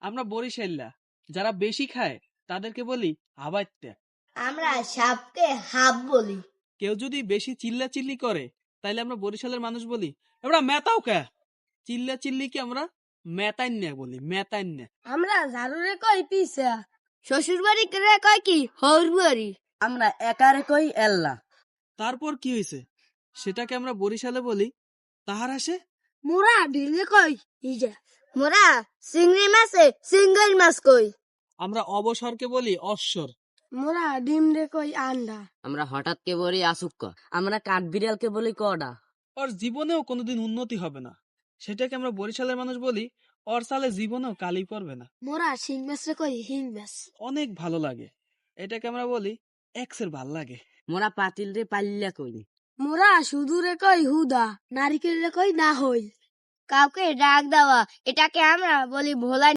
আমরা বরিশাল্লা যারা বেশি খায় তাদেরকে বলি হাবাইত্যা। আমরা সাপকে হাফ বলি। কেউ যদি বেশি চিল্লাচিল্লি করে তাইলে আমরা বরিশালের মানুষ বলি এবার মেতাও কে। চিল্লাচিল্লিকে আমরা মেতাইন্যা বলি, মেতাইন্যা। আমরা ঝাড়ুরে কই পিসা, শ্বশুর বাড়ি রে কয় কি হৌর বাড়ি। আমরা একারে কই এল্লা। তারপর কি হয়েছে সেটাকে আমরা বরিশালে বলি তাহার আসে। মোরা ঢিলে কই ইজা, মোরা চিংড়ি মাছে সিঙ্গল মাছ কই। আমরা অবসরকে বলি অশ্বর। মোরা ডিম রে কই আন্ডা। আমরা হঠাৎকে বলি আসুক্ক। আমরা কাঠবিড়ালকে বলি কডা। ওর জীবনেও কোনোদিন উন্নতি হবে না, সেটাকে আমরা বরিশালের মানুষ বলি ওর সালে জীবনেও কালি পড়বে না। মোরা শিং মাছ রে কই হিং মাছ। অনেক ভালো লাগে, এটাকে আমরা বলি এক্সের ভাল লাগে। মোরা পাতিল রে পাল্লা করি। মোরা শুধু রে কই হুদা, নারিকেল রে কই না হই। কাউকে ডাক দেওয়া এটাকে আমরা বলি ভোলা।